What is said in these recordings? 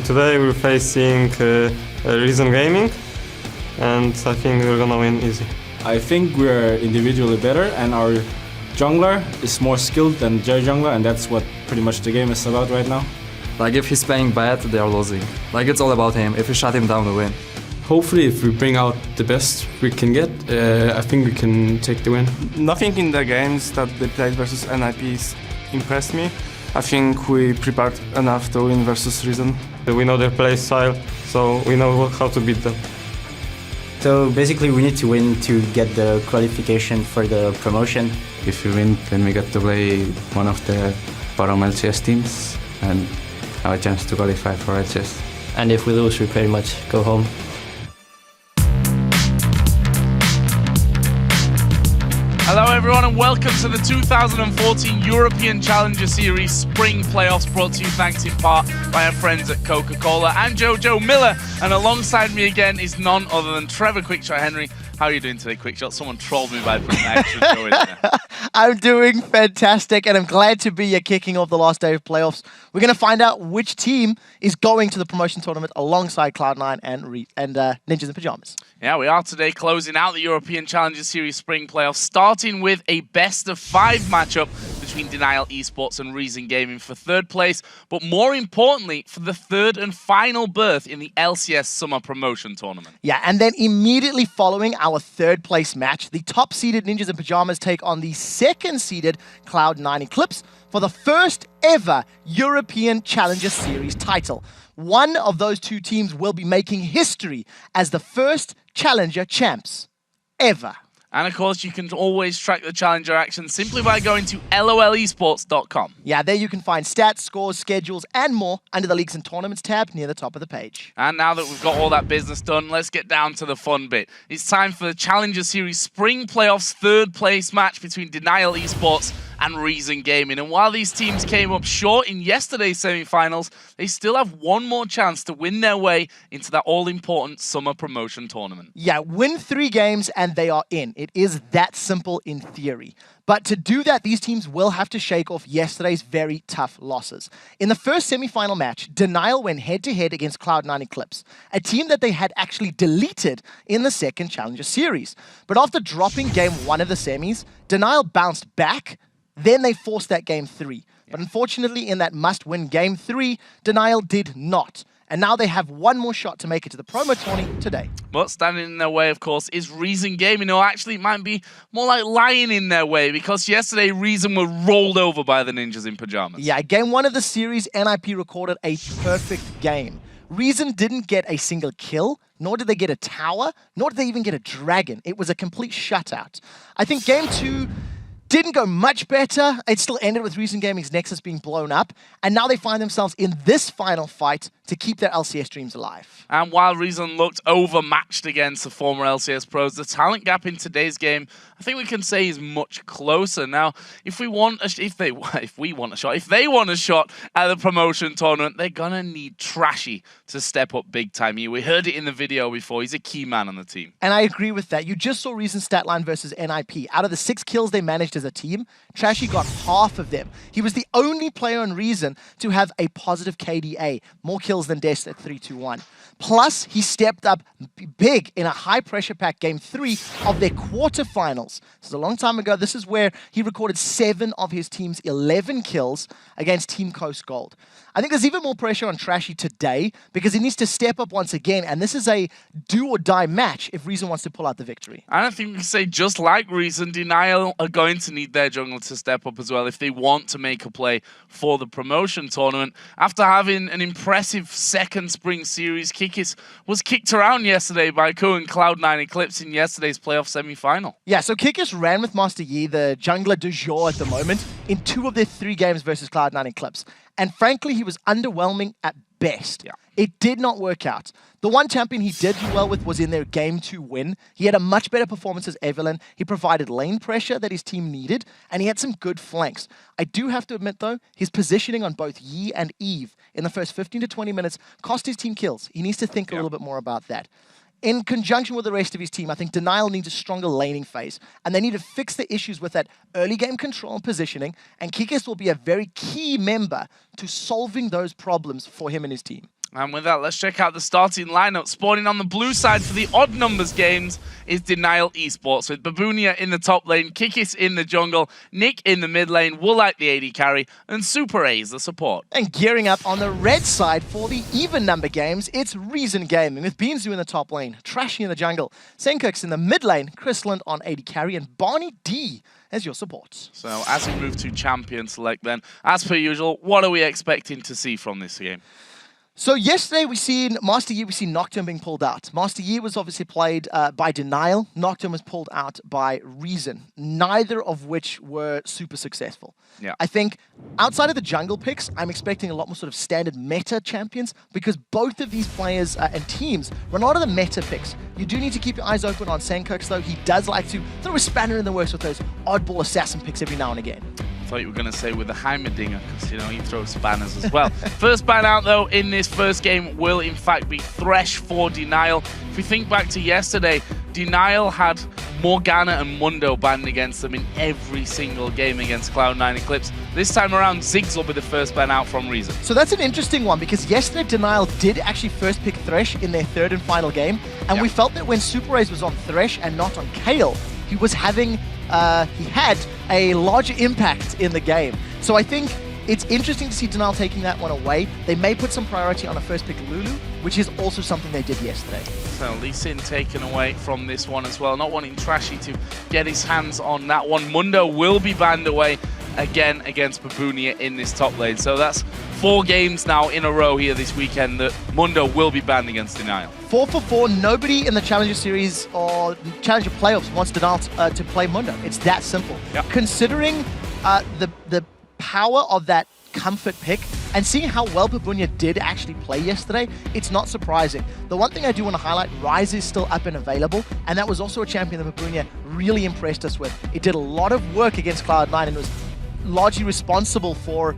Today we're facing Reason Gaming, and I think we're gonna win easy. I think we're individually better, and our jungler is more skilled than their jungler, and that's what pretty much the game is about right now. Like, if he's playing bad, they are losing. Like, it's all about him. If we shut him down, we win. Hopefully, if we bring out the best we can get, I think we can take the win. Nothing in the games that they played versus NIPs impressed me. I think we prepared enough to win versus Reason. We know their play style, so we know how to beat them. So basically we need to win to get the qualification for the promotion. If we win, then we get to play one of the bottom LCS teams and have a chance to qualify for LCS. And if we lose, we pretty much go home. Hello everyone and welcome to the 2014 European Challenger Series Spring Playoffs, brought to you thanks in part by our friends at Coca-Cola. And Jojo Miller, and alongside me again is none other than Trevor Quickshot Henry. How are you doing today, Quickshot? Someone trolled me by putting an extra show in there. I'm doing fantastic, and I'm glad to be here kicking off the last day of playoffs. We're going to find out which team is going to the promotion tournament alongside Cloud9 and Ninjas in Pajamas. Yeah, we are today closing out the European Challenger Series Spring Playoffs, starting with a best-of-5 matchup between DNL eSports and Reason Gaming for third place, but more importantly, for the third and final berth in the LCS Summer Promotion Tournament. Yeah, and then immediately following our third place match, the top-seeded Ninjas in Pajamas take on the second-seeded Cloud9 Eclipse for the first ever European Challenger Series title. One of those two teams will be making history as the first Challenger champs ever. And of course, you can always track the Challenger action simply by going to lolesports.com. Yeah, there you can find stats, scores, schedules, and more under the Leagues and Tournaments tab near the top of the page. And now that we've got all that business done, let's get down to the fun bit. It's time for the Challenger Series Spring Playoffs third place match between DNL eSports and Reason Gaming. And while these teams came up short in yesterday's semi-finals, they still have one more chance to win their way into that all-important summer promotion tournament. Yeah, win 3 games and they are in. It is that simple in theory. But to do that, these teams will have to shake off yesterday's very tough losses. In the first semi-final match, DNL went head-to-head against Cloud9 Eclipse, a team that they had actually deleted in the second Challenger Series. But after dropping game 1 of the semis, DNL bounced back. Then they forced that game 3. But unfortunately, in that must-win game 3, DNL did not. And now they have one more shot to make it to the promo tourney today. But standing in their way, of course, is Reason Gaming, or actually it might be more like lying in their way, because yesterday Reason were rolled over by the Ninjas in Pajamas. Yeah, game 1 of the series, NIP recorded a perfect game. Reason didn't get a single kill, nor did they get a tower, nor did they even get a dragon. It was a complete shutout. I think game 2 didn't go much better. It still ended with Reason Gaming's Nexus being blown up, and now they find themselves in this final fight to keep their LCS dreams alive. And while Reason looked overmatched against the former LCS pros, the talent gap in today's game, I think we can say, is much closer. Now, if they want a shot at the promotion tournament, they're gonna need Trashy to step up big time. We heard it in the video before. He's a key man on the team. And I agree with that. You just saw Reason's stat line versus NIP. Out of the 6 kills they managed as a team, Trashy got half of them. He was the only player on Reason to have a positive KDA, more kills than Dest at 3-2-1. Plus, he stepped up big in a high-pressure pack game 3 of their quarterfinals. This is a long time ago. This is where he recorded 7 of his team's 11 kills against Team Coast Gold. I think there's even more pressure on Trashy today because he needs to step up once again, and this is a do-or-die match if Reason wants to pull out the victory. And I think we can say, just like Reason, DNL are going to need their jungle to step up as well if they want to make a play for the promotion tournament. After having an impressive second spring series, Kikis was kicked around yesterday by Ku and Cloud9 Eclipse in yesterday's playoff semi-final. Yeah, so Kikis ran with Master Yi, the jungler du jour at the moment, in 2 of their 3 games versus Cloud9 Eclipse. And frankly, he was underwhelming at best. Yeah. It did not work out. The one champion he did do well with was in their game 2 win. He had a much better performance as Baiverlin. He provided lane pressure that his team needed, and he had some good flanks. I do have to admit, though, his positioning on both Yi and Eve in the first 15 to 20 minutes cost his team kills. He needs to think a little bit more about that. In conjunction with the rest of his team, I think DNL needs a stronger laning phase, and they need to fix the issues with that early game control and positioning, and Kikis will be a very key member to solving those problems for him and his team. And with that, let's check out the starting lineup. Spawning on the blue side for the odd numbers games is DNL eSports, with Babunia in the top lane, Kikis in the jungle, Nick in the mid lane, Woolite the AD carry, and Super A's the support. And gearing up on the red side for the even number games, it's Reason Gaming, with beansu in the top lane, Trashy in the jungle, Sencux in the mid lane, Krislund on AD carry, and BarneyD as your support. So as we move to Champion Select then, as per usual, what are we expecting to see from this game? So yesterday we seen Master Yi, we seen Nocturne being pulled out. Master Yi was obviously played by DNL. Nocturne was pulled out by Reason, neither of which were super successful. Yeah. I think outside of the jungle picks, I'm expecting a lot more sort of standard meta champions, because both of these players and teams run a lot of the meta picks. You do need to keep your eyes open on Sencux though. He does like to throw a spanner in the works with those oddball assassin picks every now and again. I thought you were going to say with the Heimerdinger, because, you know, he throws spanners as well. First ban out, though, in this first game will, in fact, be Thresh for DNL. If we think back to yesterday, DNL had Morgana and Mundo banned against them in every single game against Cloud9 Eclipse. This time around, Ziggs will be the first ban out from Reason. So that's an interesting one, because yesterday DNL did actually first pick Thresh in their third and final game, and we felt that when Super A's was on Thresh and not on Kale, he was having, he had a larger impact in the game. So I think it's interesting to see DNL taking that one away. They may put some priority on a first pick Lulu, which is also something they did yesterday. So Lee Sin taken away from this one as well, not wanting Trashy to get his hands on that one. Mundo will be banned away again against Babunia in this top lane. So that's 4 games now in a row here this weekend that Mundo will be banned against DNL. 4 for 4, nobody in the Challenger Series or Challenger Playoffs wants DNL to play Mundo. It's that simple. Yep. Considering the power of that comfort pick and seeing how well Babunia did actually play yesterday, it's not surprising. The one thing I do want to highlight, Ryze is still up and available, and that was also a champion that Babunia really impressed us with. It did a lot of work against Cloud9 and was largely responsible for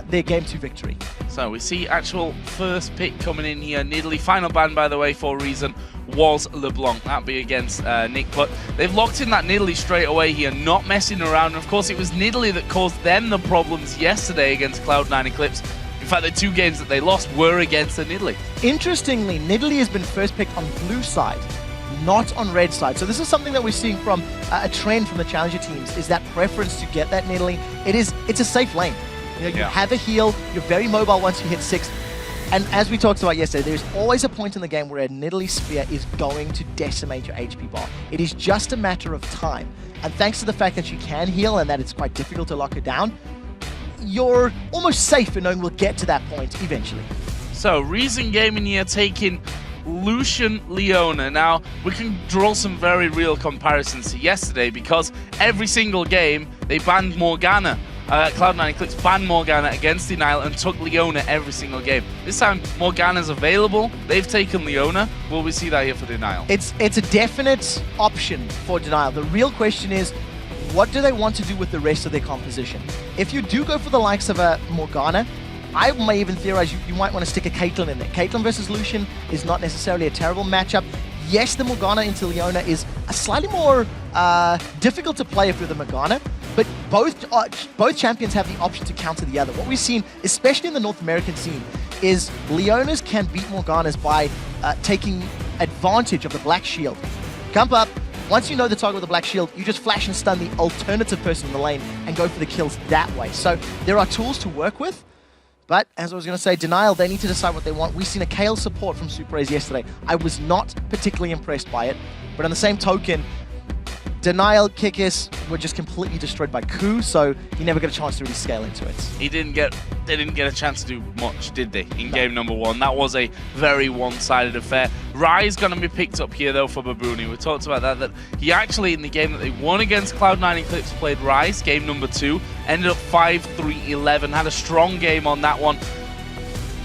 their Game 2 victory. So we see actual first pick coming in here. Nidalee, final ban, by the way, for Reason was LeBlanc. That'd be against Nick, but they've locked in that Nidalee straight away here, not messing around. And of course, it was Nidalee that caused them the problems yesterday against Cloud9 Eclipse. In fact, the 2 games that they lost were against the Nidalee. Interestingly, Nidalee has been first picked on blue side, not on red side. So this is something that we're seeing from a trend from the Challenger teams, is that preference to get that Nidalee. It's a safe lane. You know, you have a heal, you're very mobile once you hit 6. And as we talked about yesterday, there's always a point in the game where a Nidalee Spear is going to decimate your HP bar. It is just a matter of time. And thanks to the fact that you can heal and that it's quite difficult to lock it down, you're almost safe in knowing we'll get to that point eventually. So, Reason Gaming here taking Lucian Leona. Now, we can draw some very real comparisons to yesterday, because every single game they banned Morgana. Cloud9 Eclipse banned Morgana against DNL and took Leona every single game. This time, Morgana's available. They've taken Leona. Will we see that here for DNL? It's a definite option for DNL. The real question is, what do they want to do with the rest of their composition? If you do go for the likes of a Morgana, I may even theorize you might want to stick a Caitlyn in there. Caitlyn versus Lucian is not necessarily a terrible matchup. Yes, the Morgana into Leona is a slightly more difficult to play if you're the Morgana, but both champions have the option to counter the other. What we've seen, especially in the North American scene, is Leonas can beat Morganas by taking advantage of the Black Shield. Jump up. Once you know the target with the Black Shield, you just flash and stun the alternative person in the lane and go for the kills that way. So there are tools to work with. But, as I was going to say, DNL, they need to decide what they want. We've seen a Kale support from Super A's yesterday. I was not particularly impressed by it. But on the same token, DNL, Kikis were just completely destroyed by Ku, so he never got a chance to really scale into it. They didn't get a chance to do much, did they, in game number 1? That was a very one-sided affair. Rai's going to be picked up here, though, for Babunia. We talked about that he actually, in the game that they won against Cloud9 Eclipse, played Rise, game number 2, ended up 5-3-11, had a strong game on that one.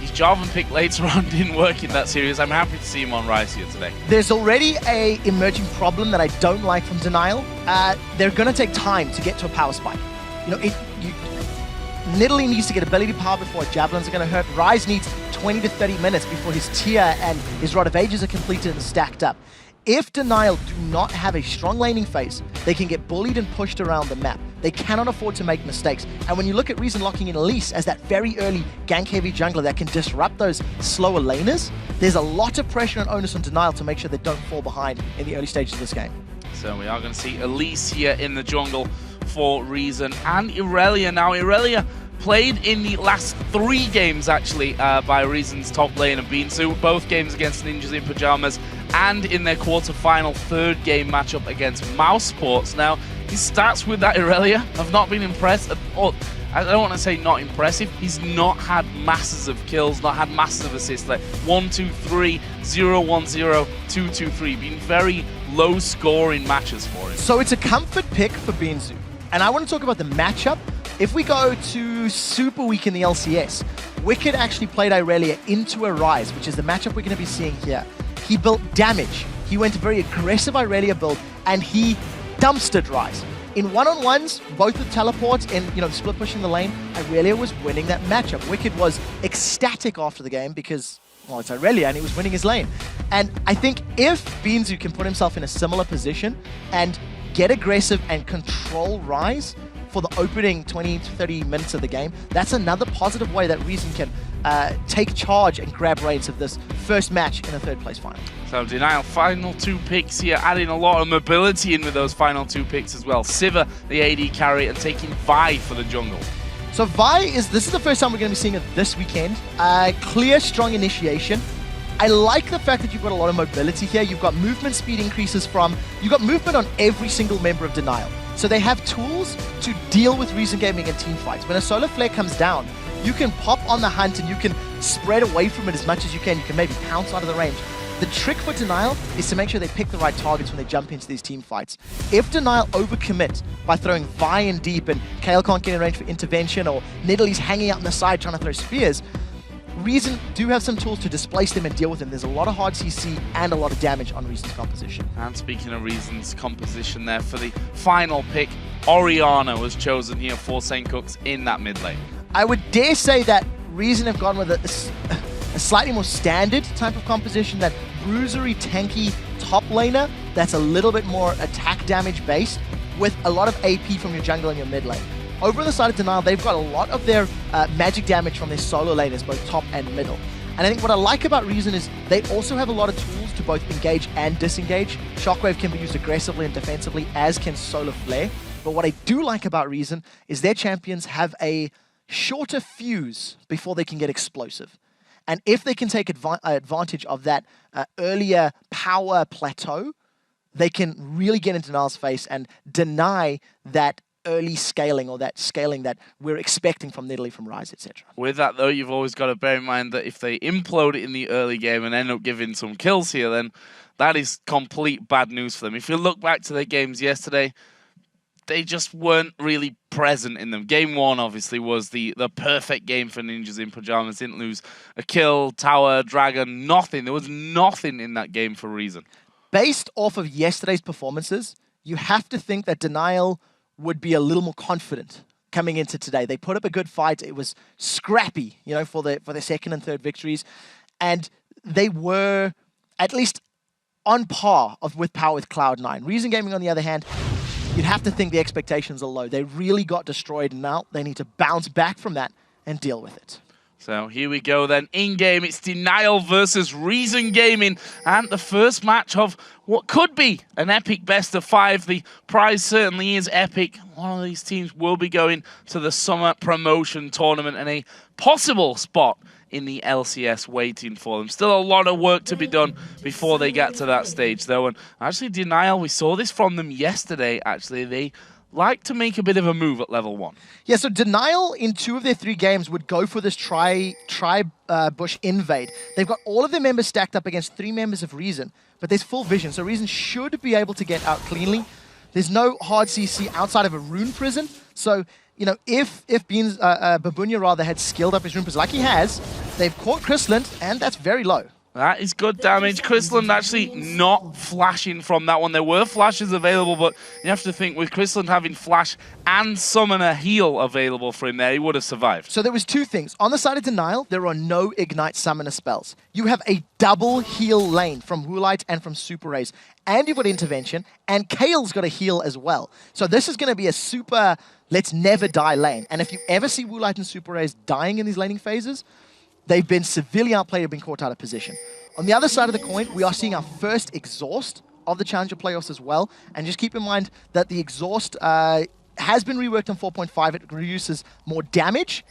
His Jarvan pick later on didn't work in that series. I'm happy to see him on Rise here today. There's already a emerging problem that I don't like from DNL. They're going to take time to get to a power spike. You know, Nidalee needs to get ability power before Javelins are going to hurt. Rise needs 20 to 30 minutes before his tier and his Rod of Ages are completed and stacked up. If DNL do not have a strong laning phase, they can get bullied and pushed around the map. They cannot afford to make mistakes. And when you look at Reason locking in Elise as that very early gank-heavy jungler that can disrupt those slower laners, there's a lot of pressure and onus on Denial to make sure they don't fall behind in the early stages of this game. So we are going to see Elise here in the jungle for Reason and Irelia. Now, Irelia played in the last 3 games, actually, by Reason's top lane and beansu, both games against Ninjas in Pajamas, and in their quarter-final 3rd game matchup against Mouse Sports. Now, his stats with that Irelia have not been impressed at all. I don't want to say not impressive. He's not had masses of kills, not had masses of assists, like 1, 2, 3, 0, 1, 0, 2, 2, 3. Been very low scoring matches for him. So it's a comfort pick for beansu. And I want to talk about the matchup. If we go to Super Week in the LCS, Wicked actually played Irelia into a Rise, which is the matchup we're going to be seeing here. He built damage. He went a very aggressive Irelia build, and he dumpstered Rise. In one-on-ones, both with teleports and split pushing the lane, Irelia was winning that matchup. Wicked was ecstatic after the game because, well, it's Irelia and he was winning his lane. And I think if beansu can put himself in a similar position and get aggressive and control Rise for the opening 20 to 30 minutes of the game, that's another positive way that Reason can take charge and grab reins of this first match in the 3rd place final. So Denial, final 2 picks here, adding a lot of mobility in with those final 2 picks as well. Sivir, the AD carry, and taking Vi for the jungle. So Vi this is the first time we're going to be seeing it this weekend. Clear, strong initiation. I like the fact that you've got a lot of mobility here. You've got movement speed increases you've got movement on every single member of Denial. So they have tools to deal with Reason Gaming and team fights. When a solar flare comes down, you can pop on the hunt and you can spread away from it as much as you can. You can maybe pounce out of the range. The trick for Denial is to make sure they pick the right targets when they jump into these team fights. If Denial overcommit by throwing Vi in deep and Kale can't get in range for intervention, or Nidalee's hanging out on the side trying to throw spears, Reason do have some tools to displace them and deal with them. There's a lot of hard CC and a lot of damage on Reason's composition. And speaking of Reason's composition there, for the final pick, Orianna was chosen here for Sencux in that mid lane. I would dare say that Reason have gone with a slightly more standard type of composition, that bruisery, tanky top laner that's a little bit more attack damage based with a lot of AP from your jungle and your mid lane. Over on the side of Denial, they've got a lot of their magic damage from their solo laners, both top and middle. And I think what I like about Reason is they also have a lot of tools to both engage and disengage. Shockwave can be used aggressively and defensively, as can Solar Flare. But what I do like about Reason is their champions have a shorter fuse before they can get explosive. And if they can take advantage of that earlier power plateau, they can really get into Denial's face and deny that early scaling, or that scaling that we're expecting from Nidalee, from Rise, etc. With that, though, you've always got to bear in mind that if they implode it in the early game and end up giving some kills here, then that is complete bad news for them. If you look back to their games yesterday, they just weren't really present in them. Game 1, obviously, was the perfect game for Ninjas in Pajamas. Didn't lose a kill, tower, dragon, nothing. There was nothing in that game for Reason. Based off of yesterday's performances, you have to think that Denial would be a little more confident coming into today. They put up a good fight. It was scrappy, for their 2nd and 3rd victories. And they were at least on par with power with Cloud9. Reason Gaming, on the other hand, you'd have to think the expectations are low. They really got destroyed, and now they need to bounce back from that and deal with it. So here we go then. In-game, it's Denial versus Reason Gaming, and the first match of what could be an epic best of 5. The prize certainly is epic. One of these teams will be going to the summer promotion tournament, and a possible spot in the LCS waiting for them. Still a lot of work to be done before they get to that stage, though. And actually, Denial, we saw this from them yesterday, actually. They like to make a bit of a move at level 1. Yeah, so Denial in 2 of their 3 games would go for this bush invade. They've got all of their members stacked up against 3 members of Reason, but there's full vision, so Reason should be able to get out cleanly. There's no hard CC outside of a rune prison, so if Babunia rather had skilled up his rune prison like he has, they've caught Krislund, and that's very low. That is good damage. Krislund actually not flashing from that one. There were flashes available, but you have to think with Krislund having flash and summoner heal available for him there, he would have survived. So there was two things. On the side of Denial, there are no Ignite Summoner spells. You have a double heal lane from Woolite and from Super Rays. And you've got Intervention, and Kale's got a heal as well. So this is going to be a super let's never die lane. And if you ever see Woolite and Super Rays dying in these laning phases, they've been severely outplayed or been caught out of position. On the other side of the coin, we are seeing our first exhaust of the Challenger playoffs as well. And just keep in mind that the exhaust has been reworked on 4.5. It reduces more damage,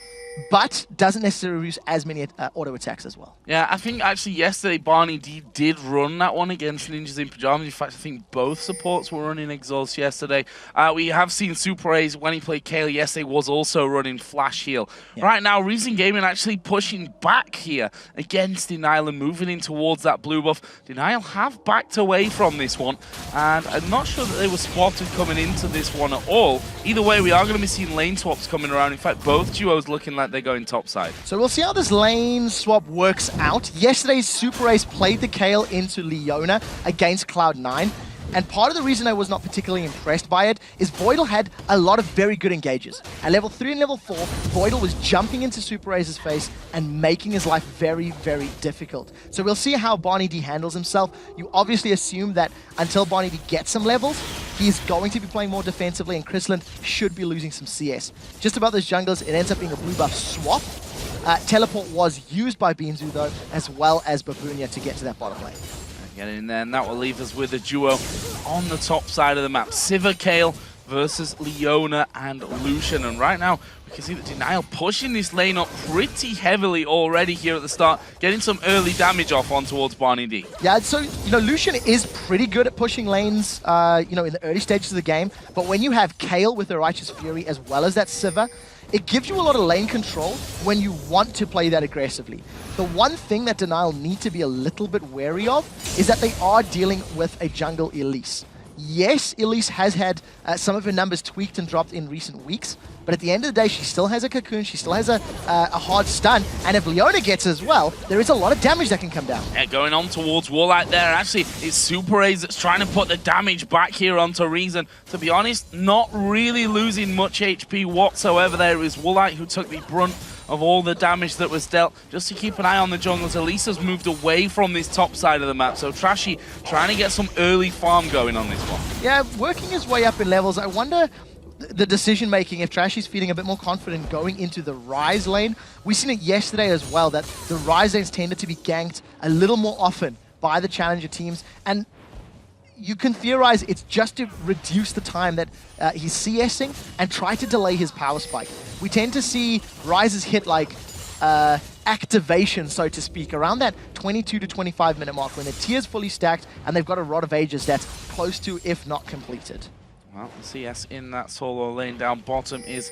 but doesn't necessarily reduce as many auto attacks as well. Yeah, I think actually yesterday BarneyD did run that one against Ninjas in Pyjamas. In fact, I think both supports were running exhaust yesterday. We have seen Super Rays when he played Kale yesterday was also running Flash Heal. Yeah. Right now, Reason Gaming actually pushing back here against Denial and moving in towards that blue buff. Denial have backed away from this one, and I'm not sure that they were spotted coming into this one at all. Either way, we are going to be seeing lane swaps coming around. In fact, both duos looking like they're going topside. So we'll see how this lane swap works out. Yesterday's Super Race played the Kale into Leona against Cloud9. And part of the reason I was not particularly impressed by it is Voidal had a lot of very good engages. At level 3 and level 4, Voidal was jumping into Super Race's face and making his life very, very difficult. So we'll see how BarneyD handles himself. You obviously assume that until BarneyD gets some levels, he's going to be playing more defensively, and Krislund should be losing some CS. Just about those junglers, it ends up being a blue buff swap. Teleport was used by beansu though, as well as Babunia to get to that bottom lane. Get in there, and that will leave us with a duo on the top side of the map. Sivir Kale versus Leona and Lucian. And right now, we can see that Denial pushing this lane up pretty heavily already here at the start, getting some early damage off on towards BarneyD. Yeah, so, Lucian is pretty good at pushing lanes, in the early stages of the game. But when you have Kale with the Righteous Fury as well as that Sivir, it gives you a lot of lane control when you want to play that aggressively. The one thing that Denial need to be a little bit wary of is that they are dealing with a jungle Elise. Yes, Elise has had some of her numbers tweaked and dropped in recent weeks, but at the end of the day, she still has a cocoon, she still has a hard stun, and if Leona gets as well, there is a lot of damage that can come down. Yeah, going on towards Woolite there. Actually, it's Super Rays that's trying to put the damage back here onto Reason. To be honest, not really losing much HP whatsoever there. It was Woolite who took the brunt of all the damage that was dealt. Just to keep an eye on the jungles, Elisa's moved away from this top side of the map, so Trashy trying to get some early farm going on this one. Yeah, working his way up in levels. I wonder the decision making if Trashy's feeling a bit more confident going into the Rise lane. We've seen it yesterday as well, that the Rise lanes tended to be ganked a little more often by the Challenger teams, and you can theorize it's just to reduce the time that he's CSing and try to delay his power spike. We tend to see Rises hit like activation, so to speak, around that 22 to 25 minute mark when the tier's fully stacked and they've got a Rod of Ages that's close to, if not completed. Well, the CS in that solo lane down bottom is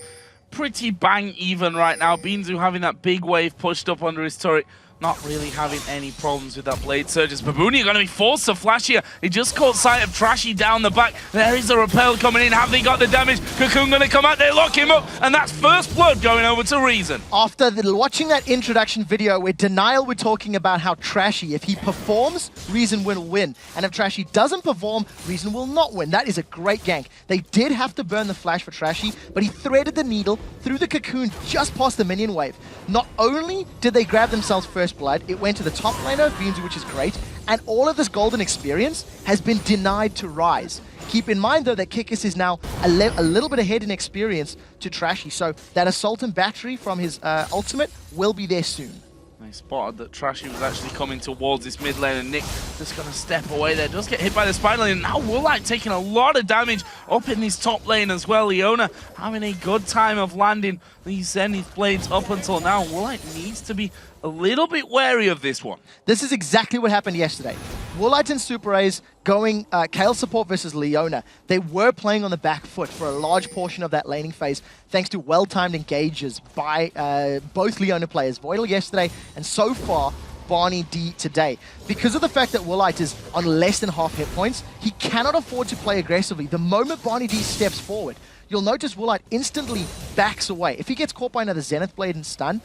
pretty bang even right now. beansu having that big wave pushed up under his turret. Not really having any problems with that Blade Surges. Babunia going to be forced to flash here. He just caught sight of Trashy down the back. There is a repel coming in. Have they got the damage? Cocoon going to come out. They lock him up. And that's first blood going over to Reason. After watching that introduction video where Denial were talking about how Trashy, if he performs, Reason will win. And if Trashy doesn't perform, Reason will not win. That is a great gank. They did have to burn the flash for Trashy, but he threaded the needle through the cocoon just past the minion wave. Not only did they grab themselves first blood, it went to the top laner of beansu, which is great, and all of this golden experience has been denied to Rise. Keep in mind though that Kikis is now a little bit ahead in experience to Trashy, so that assault and battery from his ultimate will be there soon. They spotted that Trashy was actually coming towards this mid lane, and Nick just going to step away there. Does get hit by the spider lane, and now Woolite taking a lot of damage up in this top lane as well. Leona having a good time of landing these Zenith blades up until now. Woolite needs to be a little bit wary of this one. This is exactly what happened yesterday. Woolite and Super Rays going Kale support versus Leona. They were playing on the back foot for a large portion of that laning phase, thanks to well-timed engages by both Leona players, Voidal yesterday, and so far, BarneyD today. Because of the fact that Woolite is on less than half hit points, he cannot afford to play aggressively. The moment BarneyD steps forward, you'll notice Woolite instantly backs away. If he gets caught by another Zenith Blade and stun,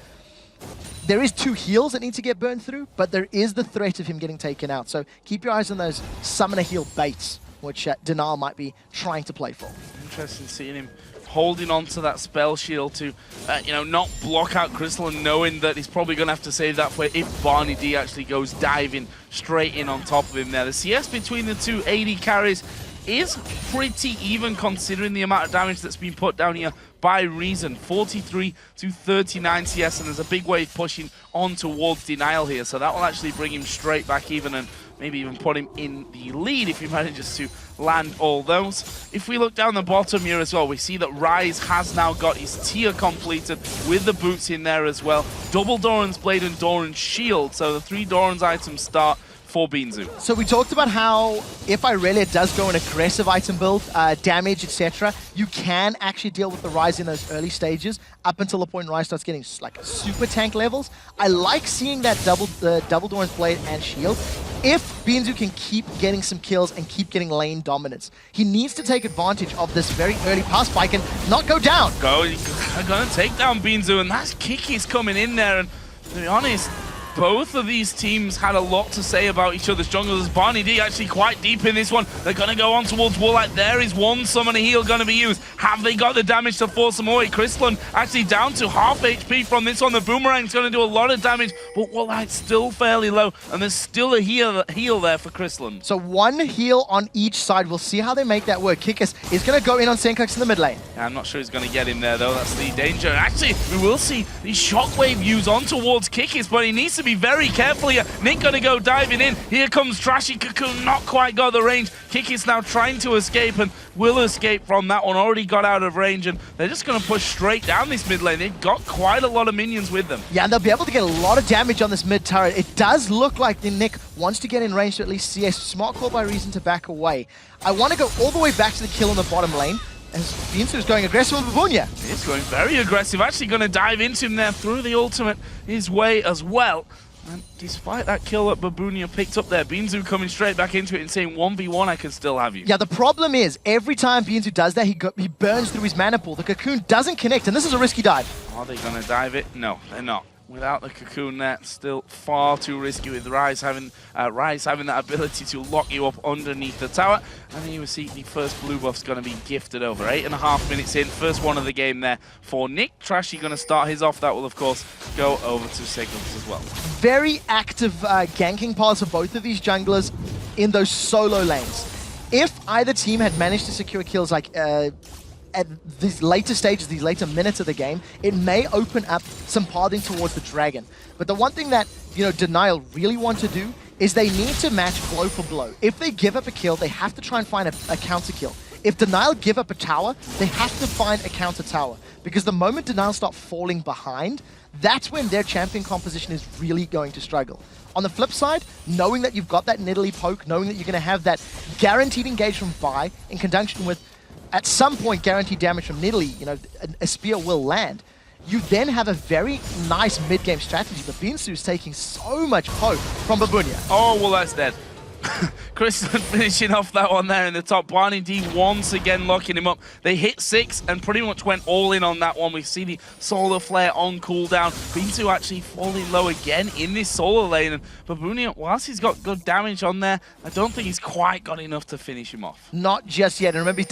there is 2 heals that need to get burned through, but there is the threat of him getting taken out. So keep your eyes on those summoner heal baits, which DNL might be trying to play for. Interesting seeing him holding on to that spell shield to, you know, not block out Krislund, knowing that he's probably going to have to save that for if BarneyD actually goes diving straight in on top of him there. The CS between the two AD carries is pretty even considering the amount of damage that's been put down here by Reason. 43 to 39 CS, and there's a big wave pushing on towards Denial here, so that will actually bring him straight back even and maybe even put him in the lead if he manages to land all those. If we look down the bottom here as well, we see that Rise has now got his tier completed with the boots in there as well. Double Doran's Blade and Doran's Shield, so the 3 Doran's items start for beansu. So we talked about how if Irelia does go an aggressive item build, damage, etc., you can actually deal with the Rise in those early stages up until the point Rise starts getting like super tank levels. I like seeing that double Doran's Blade and Shield. If beansu can keep getting some kills and keep getting lane dominance, he needs to take advantage of this very early pass spike and not go down. Gonna take down beansu, and that's Kikis coming in there, and to be honest, both of these teams had a lot to say about each other's junglers. BarneyD actually quite deep in this one. They're going to go on towards Woolite. There is one summoner heal going to be used. Have they got the damage to force them away? Krislund actually down to half HP from this one. The boomerang's going to do a lot of damage, but Woolite's still fairly low, and there's still a heal there for Krislund. So 1 heal on each side. We'll see how they make that work. Kikis is going to go in on Sencux in the mid lane. Yeah, I'm not sure he's going to get him there, though. That's the danger. Actually, we will see the shockwave use on towards Kikis, but he needs to be very careful here. Nick gonna go diving in. Here comes Trashy. Cocoon not quite got the range. Kikis now trying to escape and will escape from that one. Already got out of range, and they're just gonna push straight down this mid lane. They've got quite a lot of minions with them. Yeah, and they'll be able to get a lot of damage on this mid turret. It does look like the Nick wants to get in range to at least see a smart call by Reason to back away. I want to go all the way back to the kill in the bottom lane, as beansu is going aggressive with Babunia. He's going very aggressive. Actually going to dive into him there through the ultimate his way as well. And despite that kill that Babunia picked up there, beansu coming straight back into it and saying 1v1, I can still have you. Yeah, the problem is, every time beansu does that, he burns through his mana pool. The cocoon doesn't connect, and this is a risky dive. Are they going to dive it? No, they're not. Without the cocoon there, still far too risky with Rise having that ability to lock you up underneath the tower. And then you will see the first blue buff's going to be gifted over. 8.5 minutes in, first one of the game there for Nick. Trashy going to start his off. That will, of course, go over to Sencux as well. Very active ganking paths of both of these junglers in those solo lanes. If either team had managed to secure kills like at these later stages, these later minutes of the game, it may open up some pathing towards the dragon. But the one thing that, you know, Denial really want to do is they need to match blow for blow. If they give up a kill, they have to try and find a counter kill. If Denial give up a tower, they have to find a counter tower. Because the moment Denial start falling behind, that's when their champion composition is really going to struggle. On the flip side, knowing that you've got that Nidalee poke, knowing that you're going to have that guaranteed engage from Vi in conjunction with, at some point, guaranteed damage from Nidalee, you know, a spear will land. You then have a very nice mid-game strategy, but beansu is taking so much poke from Babunia. Oh, well, that's dead. Krislund finishing off that one there in the top. BarneyD once again locking him up. They hit 6 and pretty much went all in on that one. We see the solar flare on cooldown. beansu actually falling low again in this solar lane. And Babunia, whilst he's got good damage on there, I don't think he's quite got enough to finish him off. Not just yet. And remember,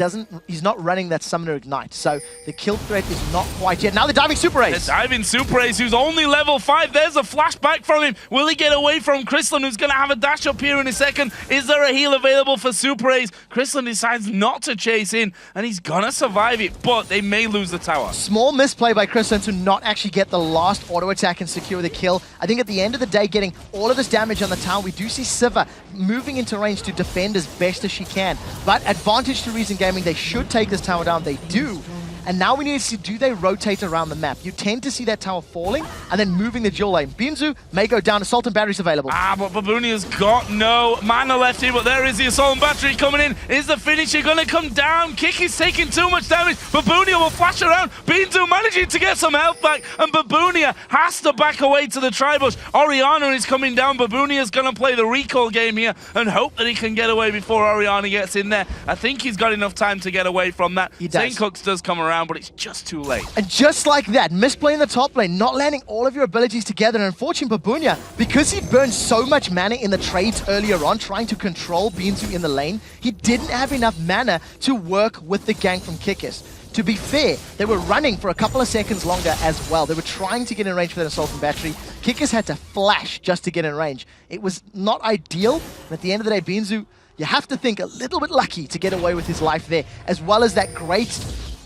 he's not running that Summoner Ignite. So the kill threat is not quite yet. Now the diving Super Ace. The diving Super Ace, who's only level 5. There's a flashback from him. Will he get away from Krislund, who's going to have a dash up here in a second? Is there a heal available for Super Ace? Krislund decides not to chase in, and he's gonna survive it, but they may lose the tower. Small misplay by Krislund to not actually get the last auto attack and secure the kill. I think at the end of the day, getting all of this damage on the tower, we do see Siva moving into range to defend as best as she can. But advantage to Reason Gaming, they should take this tower down. They do. And now we need to see, do they rotate around the map? You tend to see that tower falling and then moving the dual lane. beansu may go down. Assault and batteries available. But Babunia's got no mana left here, but there is the assault and battery coming in. Is the finisher going to come down? Kikis taking too much damage. Babunia will flash around. beansu managing to get some health back, and Babunia has to back away to the tri-bush. Orianna is coming down. Babunia's going to play the recall game here and hope that he can get away before Orianna gets in there. I think he's got enough time to get away from that. He does. Sencux does come around. around, but it's just too late. And just like that, misplaying the top lane, not landing all of your abilities together, and unfortunately Babunia, because he burned so much mana in the trades earlier on, trying to control beansu in the lane, he didn't have enough mana to work with the gank from Kikis. To be fair, they were running for a couple of seconds longer as well. They were trying to get in range for that assault and battery. Kikis had to flash just to get in range. It was not ideal, and at the end of the day, beansu, you have to think a little bit lucky to get away with his life there, as well as that great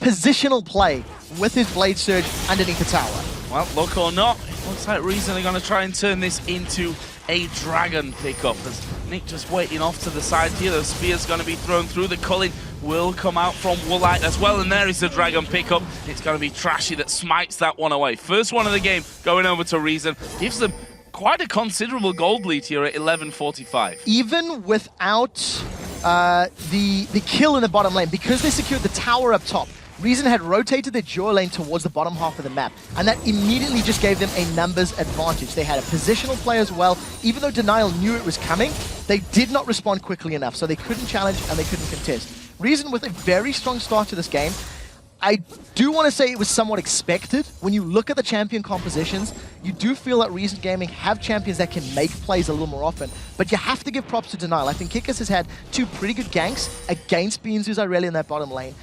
positional play with his Blade Surge underneath the tower. Well, look or not, it looks like Reason are going to try and turn this into a dragon pickup, as Nick just waiting off to the side here. The spear's going to be thrown through. The culling will come out from Woolite as well, and there is the dragon pickup. It's going to be Trashy that smites that one away. First one of the game going over to Reason. Gives them quite a considerable gold lead here at 11:45. Even without the kill in the bottom lane, because they secured the tower up top, Reason had rotated their dual lane towards the bottom half of the map, and that immediately just gave them a numbers advantage. They had a positional play as well. Even though Denial knew it was coming, they did not respond quickly enough, so they couldn't challenge and they couldn't contest. Reason with a very strong start to this game. I do want to say it was somewhat expected. When you look at the champion compositions, you do feel that Reason Gaming have champions that can make plays a little more often, but you have to give props to Denial. I think Kikis has had two pretty good ganks against beansu Irelia in that bottom lane.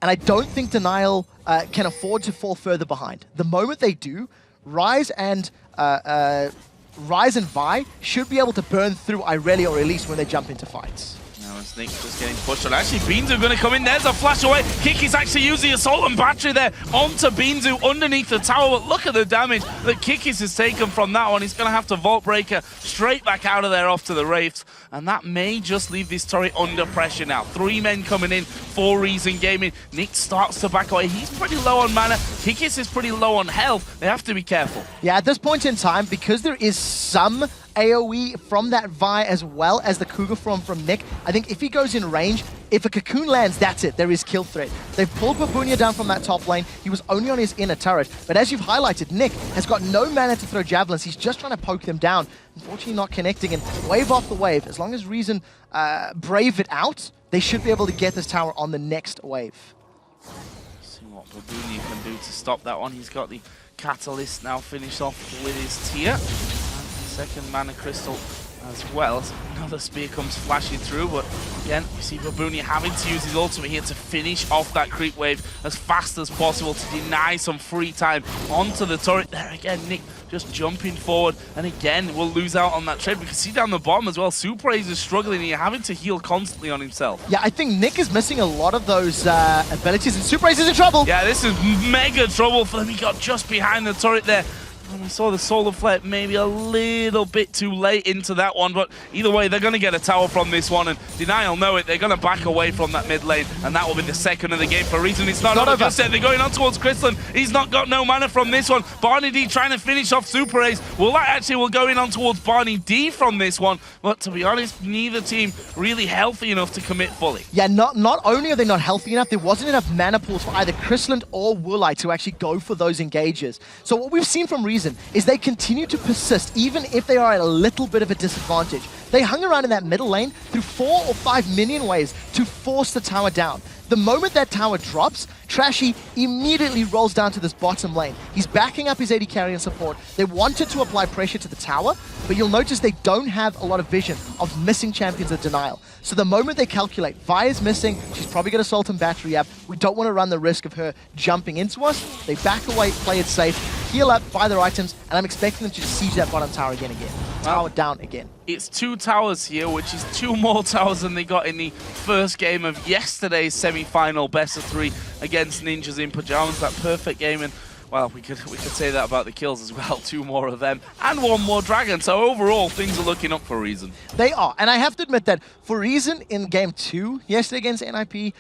And I don't think Denial can afford to fall further behind. The moment they do, Rise and Vi should be able to burn through Irelia or Elise when they jump into fights. Now as Nick's just getting pushed on. Actually, beansu are going to come in. There's a flash away. Kikis actually used the assault and battery there onto beansu underneath the tower. But look at the damage that Kikis has taken from that one. He's going to have to Vault Breaker straight back out of there off to the Wraiths. And that may just leave this turret under pressure now. 3 men coming in for Reason Gaming. Nick starts to back away. He's pretty low on mana. Kikis is pretty low on health. They have to be careful. Yeah, at this point in time, because there is some AoE from that Vi as well as the Cougar from Nick, I think if he goes in range, if a Cocoon lands, that's it. There is kill threat. They've pulled Babunia down from that top lane. He was only on his inner turret. But as you've highlighted, Nick has got no mana to throw javelins. He's just trying to poke them down. Unfortunately not connecting, and wave off the wave. As long as Reason brave it out, they should be able to get this tower on the next wave. See what Babunia can do to stop that one. He's got the Catalyst now finished off with his tier. And the second mana crystal as well. Another spear comes flashing through, but again, you see Babunia having to use his ultimate here to finish off that creep wave as fast as possible to deny some free time onto the turret. There again, Nick just jumping forward, and again, we'll lose out on that trade. We can see down the bottom as well, Supraze is struggling here, having to heal constantly on himself. Yeah, I think Nick is missing a lot of those abilities, and Supraze is in trouble. Yeah, this is mega trouble for them. He got just behind the turret there. And we saw the Solar Flare maybe a little bit too late into that one, but either way, they're going to get a tower from this one, and Denial know it. They're going to back away from that mid lane, and that will be the second of the game for Reason. It's not over just yet. They're going on towards Krislund. He's not got no mana from this one. BarneyD trying to finish off Super Ace. Well, that actually will go in on towards BarneyD from this one, but to be honest, neither team really healthy enough to commit fully. Yeah, not only are they not healthy enough, there wasn't enough mana pools for either Krislund or Woolite to actually go for those engages. So what we've seen from Reason is they continue to persist even if they are at a little bit of a disadvantage. They hung around in that middle lane through 4 or 5 minion waves to force the tower down. The moment that tower drops, Trashy immediately rolls down to this bottom lane. He's backing up his AD carry and support. They wanted to apply pressure to the tower, but you'll notice they don't have a lot of vision of missing champions of Denial. So the moment they calculate, Vi is missing, she's probably going to Salt and Battery up, we don't want to run the risk of her jumping into us. They back away, play it safe, heal up, buy their items, and I'm expecting them to just siege that bottom tower again. Tower down again. It's 2 towers here, which is 2 more towers than they got in the first game of yesterday's semi-final best of 3 against Ninjas in Pajamas. That perfect game, and well, we could say that about the kills as well. 2 more of them and 1 more dragon. So overall, things are looking up for Reason. They are, and I have to admit that for Reason in game 2 yesterday against NIP,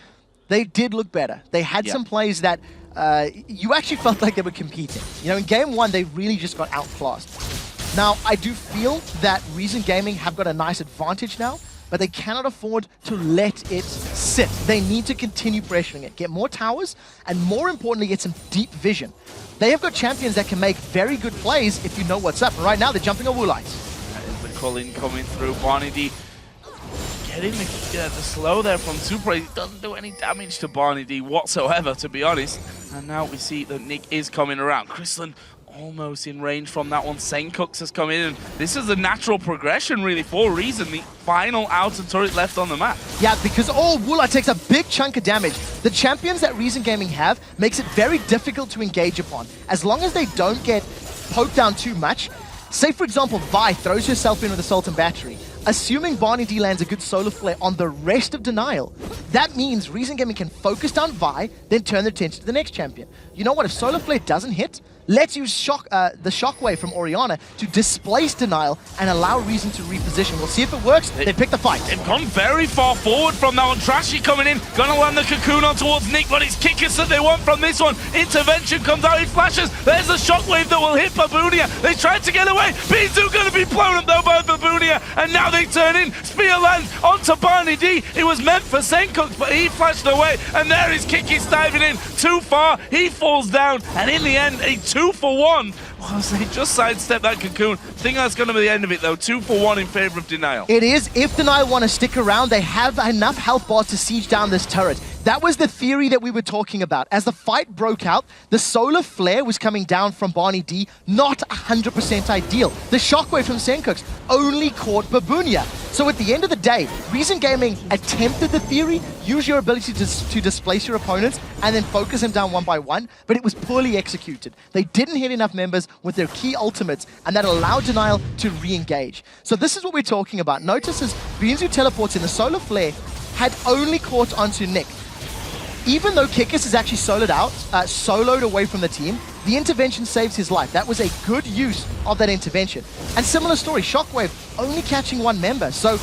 they did look better. They had some plays that you actually felt like they were competing. You know, in game 1, they really just got outclassed. Now, I do feel that Reason Gaming have got a nice advantage now, but they cannot afford to let it sit. They need to continue pressuring it, get more towers, and more importantly, get some deep vision. They have got champions that can make very good plays if you know what's up. And right now, they're jumping on Woolite. That is the culling coming through. BarneyD getting the slow there from Super. It doesn't do any damage to BarneyD whatsoever, to be honest. And now we see that Nick is coming around. Krislund almost in range from that one. Sencux has come in, and this is a natural progression, really, for Reason. The final outer turret left on the map. Yeah, because Woolite takes a big chunk of damage. The champions that Reason Gaming have makes it very difficult to engage upon. As long as they don't get poked down too much, say, for example, Vi throws herself in with Assault and Battery. Assuming BarneyD lands a good solar flare on the rest of Denial, that means Reason Gaming can focus down Vi, then turn their attention to the next champion. You know what? If solar flare doesn't hit, let's use the Shockwave from Orianna to displace Denial and allow Reason to reposition. We'll see if it works. They pick the fight. They've gone very far forward from that one. Trashy coming in, gonna land the cocoon on towards Nick, but it's Kikis that they want from this one. Intervention comes out, he flashes. There's a Shockwave that will hit Babunia. They tried to get away. beansu gonna be blown up though by Babunia, and now they turn in. Spear lands onto BarneyD. It was meant for Sencux, but he flashed away, and there is Kikis diving in. Too far, he falls down, and in the end, a 2-for-1. Well, they just sidestepped that cocoon. I think that's going to be the end of it, though. 2-for-1 in favor of Denial. It is. If Denial want to stick around, they have enough health bars to siege down this turret. That was the theory that we were talking about. As the fight broke out, the solar flare was coming down from BarneyD, not 100% ideal. The shockwave from Sencux only caught Babunia. So at the end of the day, Reason Gaming attempted the theory, use your ability to displace your opponents, and then focus them down one by one, but it was poorly executed. They didn't hit enough members with their key ultimates, and that allowed Denial to re-engage. So this is what we're talking about. Notice as beansu teleports in, the solar flare had only caught onto Nick. Even though Kikis is actually soloed away from the team, the intervention saves his life. That was a good use of that intervention. And similar story, Shockwave only catching one member. So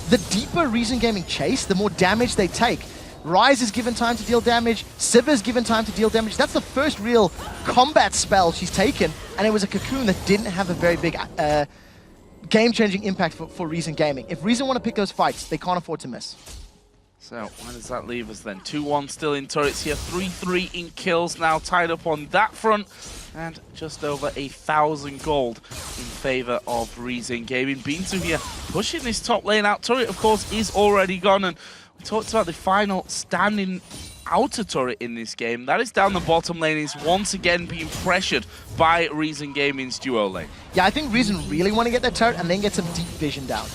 the deeper Reason Gaming chase, the more damage they take. Ryze is given time to deal damage, Siva is given time to deal damage. That's the first real combat spell she's taken, and it was a cocoon that didn't have a very big game-changing impact for Reason Gaming. If Reason want to pick those fights, they can't afford to miss. So, where does that leave us then? 2-1 still in turrets here, 3-3 in kills now tied up on that front, and just over 1,000 gold in favor of Reason Gaming. beansu here pushing this top lane out. Turret, of course, is already gone, and we talked about the final standing outer turret in this game. That is down the bottom lane, is once again being pressured by Reason Gaming's duo lane. Yeah, I think Reason really want to get that turret and then get some deep vision down.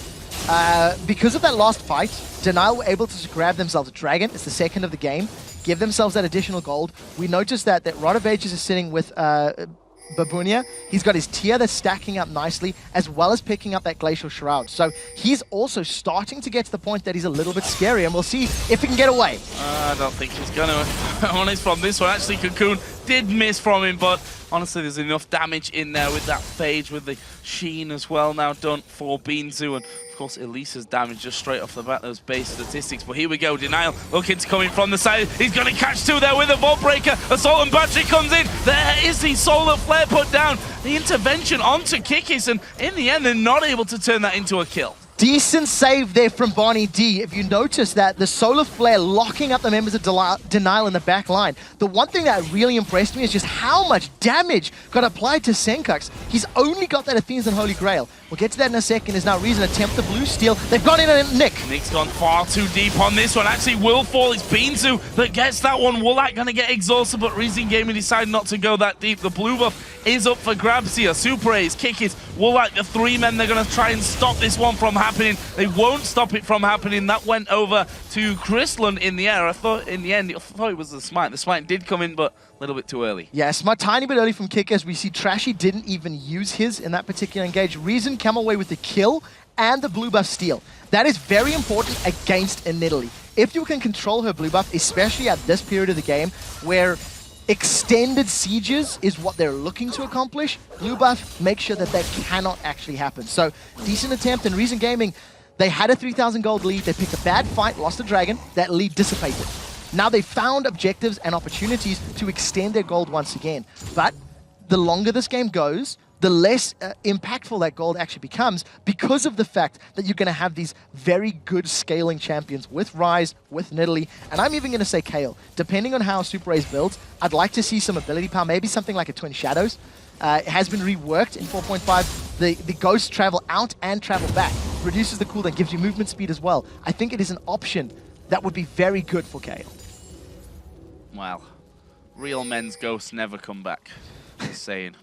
Because of that last fight, Denial were able to grab themselves a dragon. It's the second of the game. Give themselves that additional gold. We noticed that Rod of Ages is sitting with Babunia. He's got his tier that's stacking up nicely, as well as picking up that Glacial Shroud. So he's also starting to get to the point that he's a little bit scary, and we'll see if he can get away. I don't think he's going to. Honest from this one. Actually, Cocoon did miss from him, but honestly, there's enough damage in there with that Phage, with the Sheen as well now done for beansu. And of course, Elisa's damage just straight off the bat, those base statistics. But here we go, Denial looking to come in from the side. He's going to catch two there with a Vault Breaker. Assault and Battery comes in. There is the Solar Flare put down. The intervention onto Kikis, and in the end, they're not able to turn that into a kill. Decent save there from BarneyD. If you notice that the Solar Flare locking up the members of Denial in the back line. The one thing that really impressed me is just how much damage got applied to Sencux. He's only got that Athena's and Holy Grail. We'll get to that in a second. Is now Reason attempt the blue steal. They've gone in on Nick. Nick's gone far too deep on this one. Actually, will fall. It's beansu that gets that one. Woolite gonna get exhausted, but Reason Gaming decided not to go that deep. The blue buff is up for grabs here. Super A's, Kikis, Woolite, the three men. They're gonna try and stop this one from happening. They won't stop it from happening. That went over to Krislund in the air. I thought in the end, I thought it was the smite. The smite did come in, but a little bit too early. Yeah, smite tiny bit early from Kikis. We see Trashy didn't even use his in that particular engage. Reason come away with the kill and the blue buff steal. That is very important against Nidalee. If you can control her blue buff, especially at this period of the game, where extended sieges is what they're looking to accomplish, blue buff makes sure that that cannot actually happen. So, decent attempt, and Reason Gaming, they had a 3,000 gold lead, they picked a bad fight, lost a dragon, that lead dissipated. Now they found objectives and opportunities to extend their gold once again. But the longer this game goes, the less impactful that gold actually becomes, because of the fact that you're going to have these very good scaling champions with Ryze, with Nidalee, and I'm even going to say Kayle. Depending on how Super A's builds, I'd like to see some ability power, maybe something like a Twin Shadows. It has been reworked in 4.5. The ghosts travel out and travel back. reduces the cooldown, gives you movement speed as well. I think it is an option that would be very good for Kayle. Well, real men's ghosts never come back. Just saying.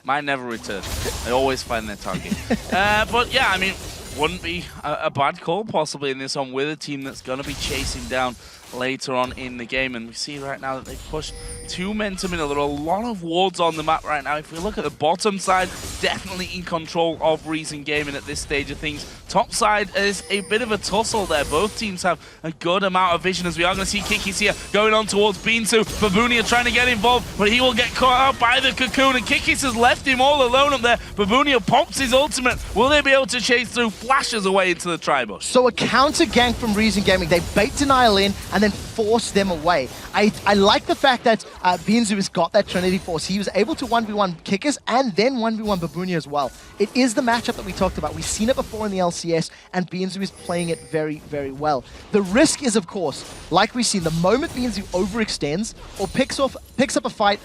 Mine never return. They always find their target. But yeah, I mean, wouldn't be a bad call possibly in this one with a team that's going to be chasing down later on in the game. And we see right now that they've pushed 2 men to middle. There are a lot of wards on the map right now. If we look at the bottom side, definitely in control of Reason Gaming at this stage of things. Top side is a bit of a tussle there. Both teams have a good amount of vision, as we are going to see Kikis here going on towards beansu. Babunia trying to get involved, but he will get caught out by the cocoon, and Kikis has left him all alone up there. Babunia pops his ultimate. Will they be able to chase through? Flashes away into the tribush. So a counter gank from Reason Gaming. They bait Denial in and then force them away. I like the fact that beansu has got that Trinity Force. He was able to 1v1 Kikis and then 1v1 Babunia as well. It is the matchup that we talked about. We've seen it before in the LCS, and beansu is playing it very, very well. The risk is, of course, like we've seen, the moment beansu overextends or picks up a fight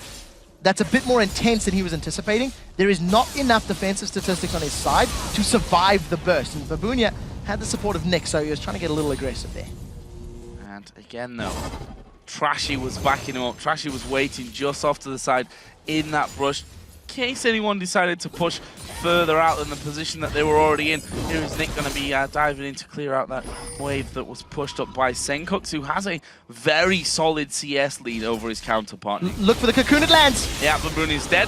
that's a bit more intense than he was anticipating, there is not enough defensive statistics on his side to survive the burst. And Babunia had the support of Nick, so he was trying to get a little aggressive there. And again, though, Trashy was backing him up. Trashy was waiting just off to the side in that brush, in case anyone decided to push further out than the position that they were already in. Here is Nick going to be diving in to clear out that wave that was pushed up by Sencux, who has a very solid CS lead over his counterpart. Look for the cocoon, it lands! Yeah, Babunia's dead.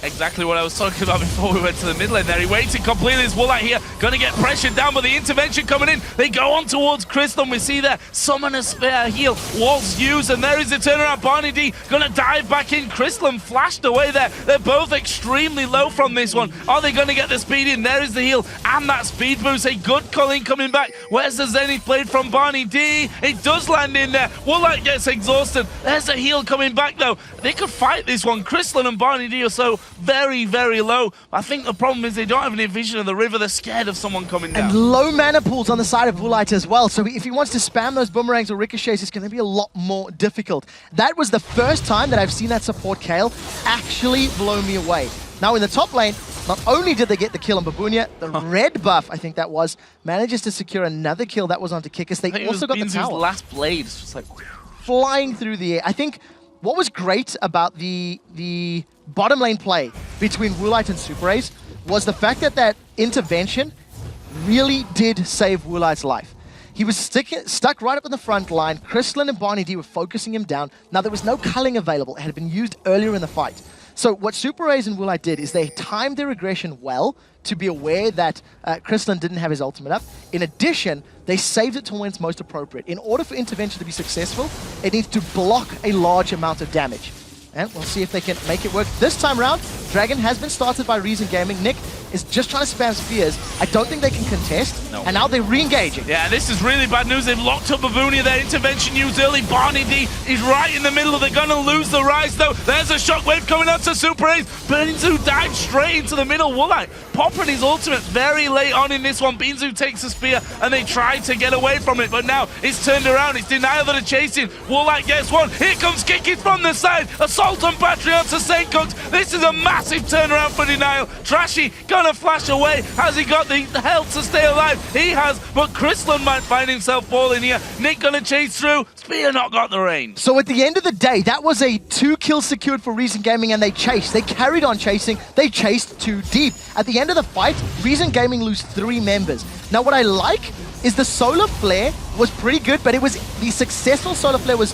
Exactly what I was talking about before we went to the mid lane there. He waited completely. His Woolite here, going to get pressured down, but the intervention coming in. They go on towards Krislund. We see there, summon a spare heal was used, and there is the turnaround. BarneyD going to dive back in. Krislund flashed away there. They're both extremely low from this one. Are they going to get the speed in? There is the heal and that speed boost. A good calling coming back. Where's the Zenith blade from BarneyD? It does land in there. Woolite gets exhausted. There's a heal coming back though. They could fight this one. Krislund and BarneyD are so very, very low. I think the problem is they don't have any vision of the river. They're scared of someone coming down. And low mana pools on the side of Woolite as well. So if he wants to spam those boomerangs or ricochets, it's going to be a lot more difficult. That was the first time that I've seen that support Kayle actually blow me away. Now in the top lane, not only did they get the kill on Babunia, the red buff, I think that was, manages to secure another kill that was onto Kikis. They also got the tower. Last blade. It's just like flying through the air. I think what was great about the bottom lane play between Woolite and Super Ace was the fact that that intervention really did save Woolite's life. He was stuck right up in the front line. Krislund and BarneyD were focusing him down. Now, there was no culling available. It had been used earlier in the fight. So what Super Ace and Woolite did is they timed their aggression well to be aware that Krislund didn't have his ultimate up. In addition, they saved it to when it's most appropriate. In order for intervention to be successful, it needs to block a large amount of damage. And we'll see if they can make it work. This time round, Dragon has been started by Reason Gaming. Nick is just trying to spam spears. I don't think they can contest. No. And now they're re-engaging. Yeah, this is really bad news. They've locked up Babunia. Their intervention used early. BarneyD is right in the middle. They're going to lose the rise, though. There's a shockwave coming out to Super Ace. beansu dives straight into the middle. Woolite popping his ultimate very late on in this one. beansu takes the spear, and they try to get away from it. But now it's turned around. It's Denial that are chasing. Woolite gets one. Here comes Kikis from the side. Assault and battery onto Sencux. This is a massive turnaround for Denial. Trashy gonna flash away. Has he got the health to stay alive? He has, but Krislund might find himself falling here. Nick gonna chase through. Spear not got the range. So at the end of the day, that was a 2 kills secured for Reason Gaming, and they chased. They carried on chasing. They chased too deep. At the end of the fight, Reason Gaming lose 3 members. Now what I like is the solar flare was pretty good, but it was the successful solar flare was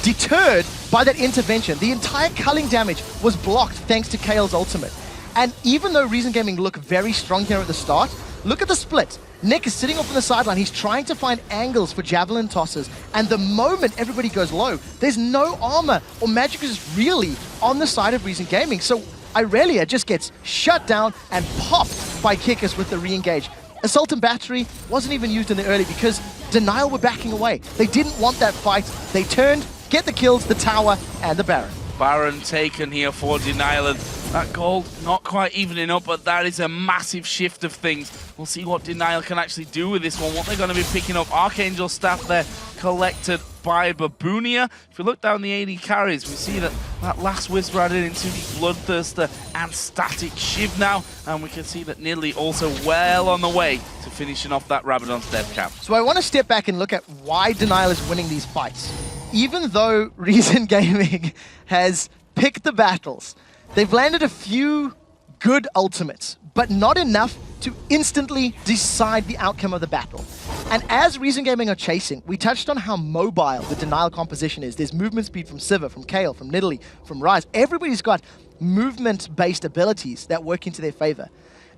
deterred by that intervention. The entire culling damage was blocked thanks to Kayle's ultimate. And even though Reason Gaming look very strong here at the start, look at the split. Nick is sitting off on the sideline. He's trying to find angles for javelin tosses. And the moment everybody goes low, there's no armor or magic is really on the side of Reason Gaming. So Irelia just gets shut down and popped by Kikis with the re-engage. Assault and Battery wasn't even used in the early because Denial were backing away. They didn't want that fight. They turned, get the kills, the tower, and the Baron. Baron taken here for Denial, and that gold not quite evening up, but that is a massive shift of things. We'll see what Denial can actually do with this one, what they're going to be picking up. Archangel staff there collected by Babunia. If we look down the AD carries, we see that last Whisper added into the Bloodthirster and Static Shiv now, and we can see that Nidalee also well on the way to finishing off that Rabadon's death cap. So I want to step back and look at why Denial is winning these fights. Even though Reason Gaming has picked the battles, they've landed a few good ultimates, but not enough to instantly decide the outcome of the battle. And as Reason Gaming are chasing, we touched on how mobile the Denial composition is. There's movement speed from Sivir, from Kale, from Nidalee, from Ryze. Everybody's got movement-based abilities that work into their favor.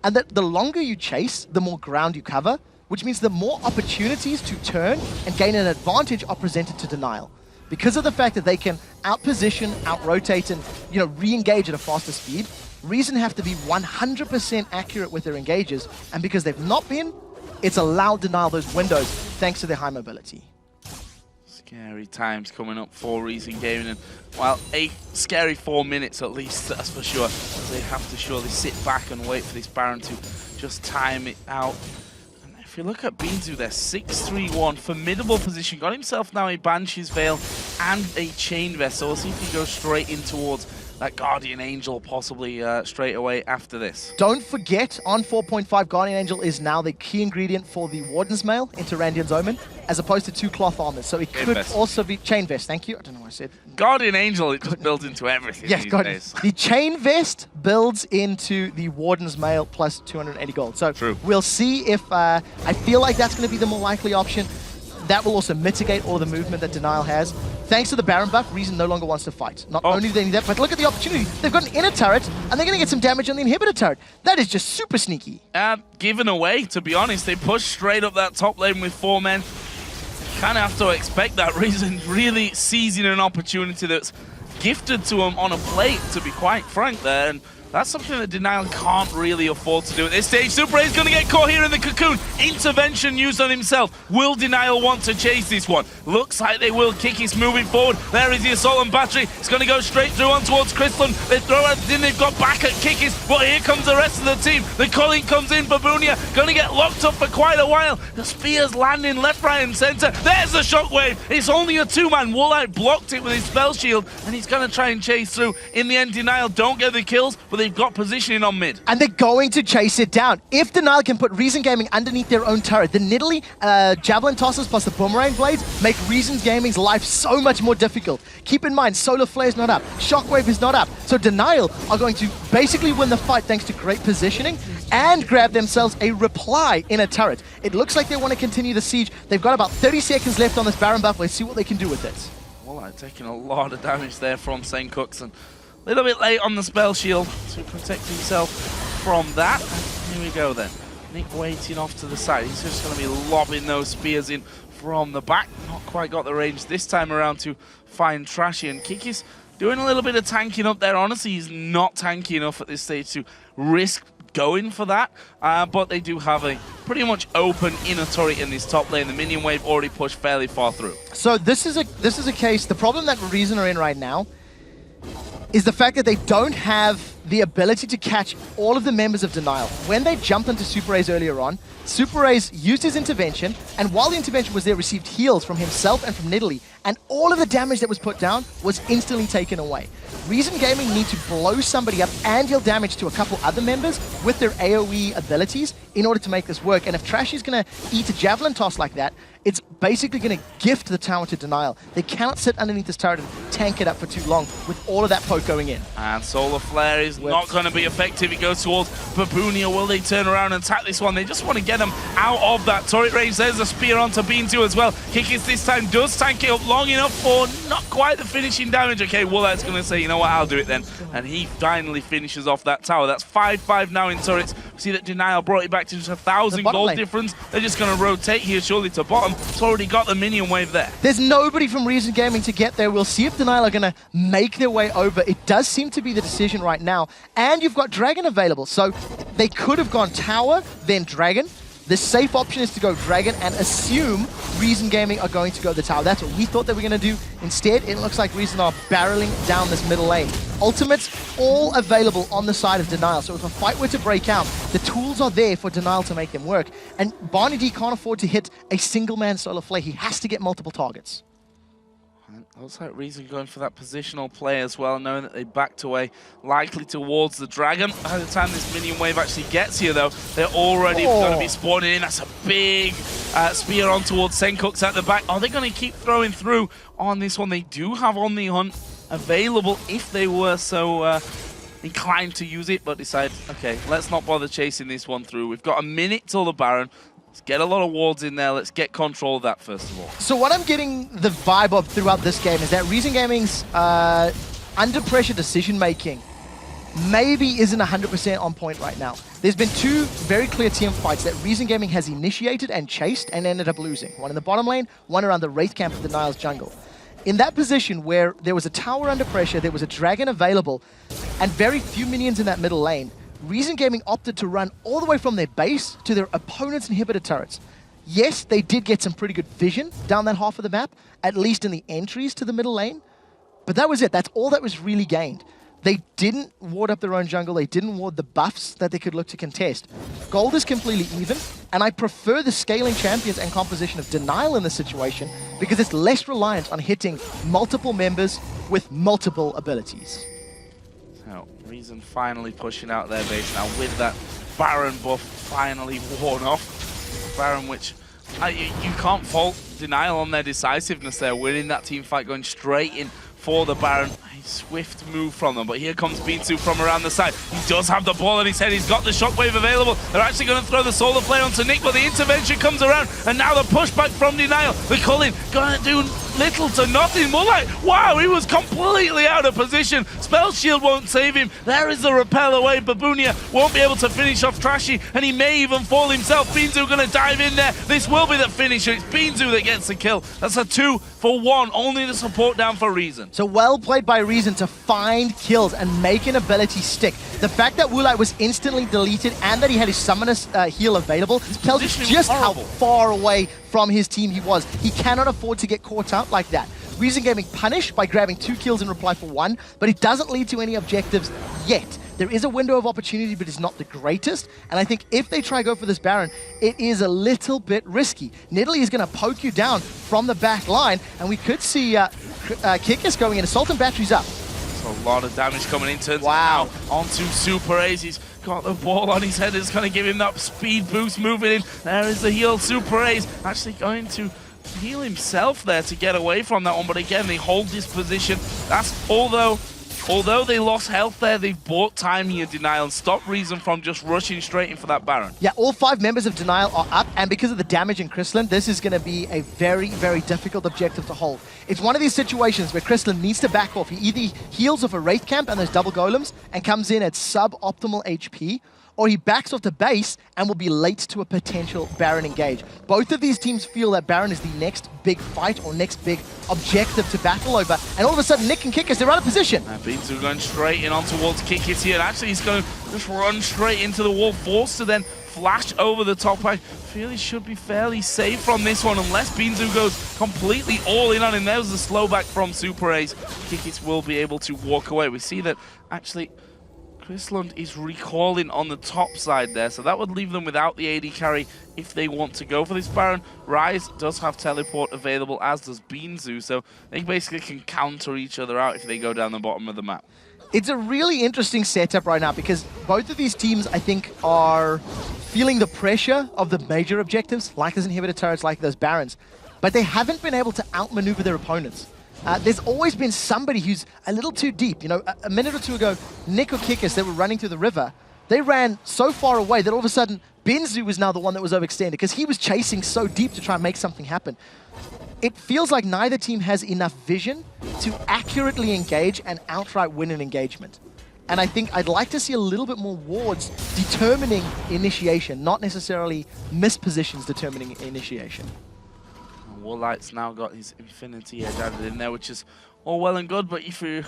And that the longer you chase, the more ground you cover, which means the more opportunities to turn and gain an advantage are presented to Denial. Because of the fact that they can out-position, out-rotate, and re-engage at a faster speed, Reason have to be 100% accurate with their engages, and because they've not been, it's allowed Denial those windows thanks to their high mobility. Scary times coming up for Reason Gaming, and well, a scary 4 minutes at least, that's for sure. They have to surely sit back and wait for this Baron to just time it out. And if you look at beansu, they're 6-3-1, formidable position, got himself now a Banshee's Veil and a Chain Vest, so we'll see if he goes straight in towards that Guardian Angel possibly straight away after this. Don't forget, on 4.5, Guardian Angel is now the key ingredient for the Warden's Mail into Randian's Omen, as opposed to 2 cloth armors. So it could also be Chain Vest. Thank you. I don't know what I said. Guardian Angel, it just builds into everything these days. The Chain Vest builds into the Warden's Mail plus 280 gold. So we'll see if I feel like that's going to be the more likely option. That will also mitigate all the movement that Denial has. Thanks to the Baron buff, Reason no longer wants to fight. Not only do they need that, but look at the opportunity. They've got an inner turret, and they're going to get some damage on the inhibitor turret. That is just super sneaky. Given away, to be honest. They push straight up that top lane with 4 men. Kind of have to expect that. Reason really seizing an opportunity that's gifted to them on a plate, to be quite frank there. And that's something that Denial can't really afford to do at this stage. Super is going to get caught here in the cocoon. Intervention used on himself. Will Denial want to chase this one? Looks like they will. Kikis moving forward. There is the Assault and Battery. It's going to go straight through on towards Krislund. They throw everything they've got back at Kikis, but here comes the rest of the team. The culling comes in. Babunia going to get locked up for quite a while. The spears landing left, right, and center. There's the shockwave. It's only a 2-man. Woolite blocked it with his spell shield, and he's going to try and chase through. In the end, Denial don't get the kills, but they've got positioning on mid. And they're going to chase it down. If Denial can put Reason Gaming underneath their own turret, the Nidalee Javelin Tosses plus the Boomerang Blades make Reason Gaming's life so much more difficult. Keep in mind, Solar Flare's not up, Shockwave is not up, so Denial are going to basically win the fight thanks to great positioning and grab themselves a reply in a turret. It looks like they want to continue the siege. They've got about 30 seconds left on this Baron buff. Let's see what they can do with it. Well, I'm taking a lot of damage there from Sencux, and a little bit late on the spell shield to protect himself from that. And here we go then. Nick waiting off to the side. He's just going to be lobbing those spears in from the back. Not quite got the range this time around to find Trashy, and Kikis doing a little bit of tanking up there. Honestly, he's not tanky enough at this stage to risk going for that, but they do have a pretty much open inner turret in this top lane. The minion wave already pushed fairly far through. So this is a case. The problem that Reason are in right now is the fact that they don't have the ability to catch all of the members of Denial. When they jumped into Super Raze earlier on, Super Raze used his intervention, and while the intervention was there, received heals from himself and from Nidalee, and all of the damage that was put down was instantly taken away. Reason Gaming need to blow somebody up and deal damage to a couple other members with their AoE abilities in order to make this work. And if Trashy's going to eat a Javelin Toss like that, it's basically going to gift the tower to Denial. They cannot sit underneath this turret and tank it up for too long with all of that poke going in. And Solar Flare is not going to be effective. It goes towards Babunia. Will they turn around and attack this one? They just want to get them out of that turret range. There's a spear onto beansu as well. Kikis this time does tank it up long enough for not quite the finishing damage. Okay, Woolite's going to say, you know what, I'll do it then. And he finally finishes off that tower. That's 5-5 now in turrets. We see that Denial brought it back to just 1,000 gold difference. They're just going to rotate here surely to bottom. It's already got the minion wave there. There's nobody from Reason Gaming to get there. We'll see if Denial are going to make their way over. It does seem to be the decision right now. And you've got Dragon available. So they could have gone tower, then Dragon. The safe option is to go Dragon and assume Reason Gaming are going to go the tower. That's what we thought they were going to do. Instead, it looks like Reason are barreling down this middle lane. Ultimates all available on the side of Denial. So if a fight were to break out, the tools are there for Denial to make them work. And BarneyD can't afford to hit a single man solo flare. He has to get multiple targets. Looks like Reason going for that positional play as well, knowing that they backed away likely towards the dragon. By the time this minion wave actually gets here, though, they're already going to be spawning in. That's a big spear on towards Sencux at the back. Are they going to keep throwing through on this one? They do have On the Hunt available if they were so inclined to use it, but decide, okay, let's not bother chasing this one through. We've got a minute till the Baron. Let's get a lot of wards in there. Let's get control of that first of all. So what I'm getting the vibe of throughout this game is that Reason Gaming's under pressure decision making maybe isn't 100% on point right now. There's been two very clear team fights that Reason Gaming has initiated and chased and ended up losing. One in the bottom lane, one around the Wraith camp of the Nile's jungle. In that position where there was a tower under pressure, there was a dragon available, and very few minions in that middle lane, Reason Gaming opted to run all the way from their base to their opponent's inhibitor turrets. Yes, they did get some pretty good vision down that half of the map, at least in the entries to the middle lane, but that was it. That's all that was really gained. They didn't ward up their own jungle. They didn't ward the buffs that they could look to contest. Gold is completely even, and I prefer the scaling champions and composition of Denial in this situation because it's less reliant on hitting multiple members with multiple abilities. So, Reason finally pushing out their base now with that Baron buff finally worn off. Baron, which you can't fault Denial on their decisiveness there, winning that team fight, going straight in for the Baron. A swift move from them, but here comes beansu from around the side. He does have the ball on his head. He's got the shockwave available. They're actually going to throw the solar play onto Nick, but the intervention comes around, and now the pushback from Denial. The Cullen going to do little to nothing. Woolite, wow, he was completely out of position. Spell Shield won't save him. There is the repel away. Babunia won't be able to finish off Trashy, and he may even fall himself. beansu going to dive in there. This will be the finisher. It's beansu that gets the kill. That's a 2-for-1. Only the support down for Reason. So well played by Reason to find kills and make an ability stick. The fact that Woolite was instantly deleted and that he had his Summoner's heal available tells us just how far away from his team he was. He cannot afford to get caught out like that. Reason Gaming punished by grabbing 2 kills in reply for 1, but it doesn't lead to any objectives yet. There is a window of opportunity, but it's not the greatest. And I think if they try go for this Baron, it is a little bit risky. Nidalee is going to poke you down from the back line, and we could see Kikis going in. Assault and batteries up. So a lot of damage coming in. Turns now onto Super Ace. He's got the ball on his head. It's going to give him that speed boost moving in. There is the heal. Super Ace actually going to heal himself there to get away from that one. But again, they hold this position. That's although they lost health there, they've bought time here, Denial, and stopped Reason from just rushing straight in for that Baron. Yeah, all 5 members of Denial are up, and because of the damage in Krislund, this is going to be a very, very difficult objective to hold. It's one of these situations where Krislund needs to back off. He either heals off a Wraith camp and those double golems and comes in at sub-optimal HP, or he backs off the base and will be late to a potential Baron engage. Both of these teams feel that Baron is the next big fight or next big objective to battle over. And all of a sudden, Nick and Kikis, they're out of position. beansu going straight in on towards Kikis here. And actually, he's going to just run straight into the wall, forced to then flash over the top. I feel he should be fairly safe from this one, unless beansu goes completely all in on him. There's the slow back from Super Ace. Kikis will be able to walk away. We see that actually Krislund is recalling on the top side there, so that would leave them without the AD carry if they want to go for this Baron. Rise does have teleport available, as does beansu, so they basically can counter each other out if they go down the bottom of the map. It's a really interesting setup right now because both of these teams, I think, are feeling the pressure of the major objectives, like those inhibitor turrets, like those Barons, but they haven't been able to outmaneuver their opponents. There's always been somebody who's a little too deep. You know, a minute or two ago, Nick or Kikis, they were running through the river. They ran so far away that all of a sudden, beansu was now the one that was overextended because he was chasing so deep to try and make something happen. It feels like neither team has enough vision to accurately engage and outright win an engagement. And I think I'd like to see a little bit more wards determining initiation, not necessarily mispositions determining initiation. Woolite's now got his Infinity Edge added in there, which is all well and good, but if you're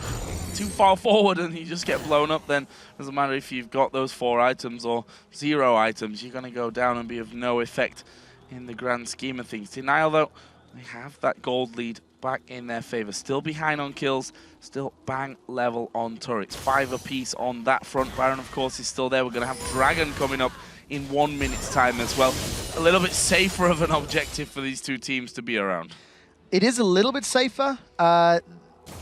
too far forward and you just get blown up, then it doesn't matter if you've got those 4 items or 0 items, you're going to go down and be of no effect in the grand scheme of things. Denial, though, they have that gold lead back in their favor. Still behind on kills, still bang level on turrets. 5 apiece on that front. Baron, of course, is still there. We're going to have Dragon coming up in 1 minute's time as well. A little bit safer of an objective for these two teams to be around. It is a little bit safer.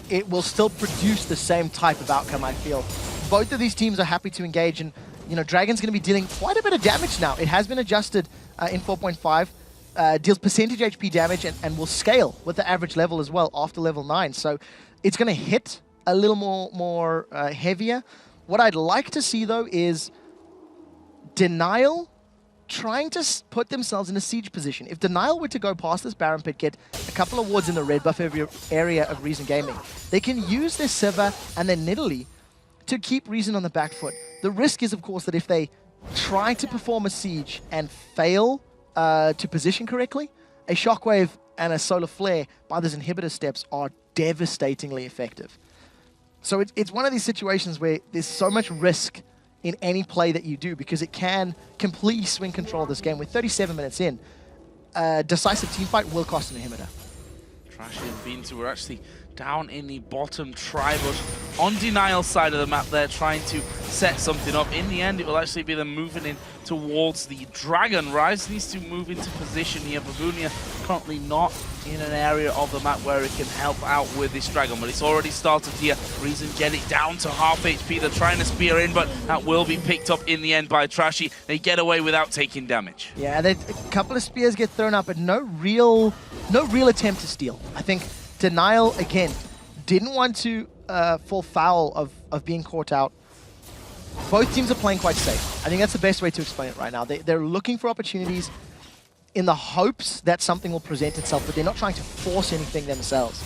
It will still produce the same type of outcome, I feel. Both of these teams are happy to engage, and you know, Dragon's going to be dealing quite a bit of damage now. It has been adjusted in 4.5, deals percentage HP damage and will scale with the average level as well after level 9. So it's going to hit a little more heavier. What I'd like to see, though, is Denial trying to put themselves in a siege position. If Denial were to go past this Baron pit, get a couple of wards in the red buff area of Reason Gaming, they can use their Sivir and their Nidalee to keep Reason on the back foot. The risk is, of course, that if they try to perform a siege and fail to position correctly, a Shockwave and a Solar Flare by those inhibitor steps are devastatingly effective. So it's one of these situations where there's so much risk in any play that you do because it can completely swing control of this game. With 37 minutes in, a decisive teamfight will cost an inhibitor. Trashy and beansu were actually down in the bottom tribal on Denial's side of the map there, trying to set something up. In the end, it will actually be them moving in towards the Dragon. Rise needs to move into position here. Babunia currently not in an area of the map where it can help out with this Dragon, but it's already started here. Reason get it down to half HP. They're trying to spear in, but that will be picked up in the end by Trashy. They get away without taking damage. Yeah, a couple of spears get thrown up, but no real attempt to steal. I think Denial, again, didn't want to fall foul of being caught out. Both teams are playing quite safe. I think that's the best way to explain it right now. They're looking for opportunities in the hopes that something will present itself, but they're not trying to force anything themselves.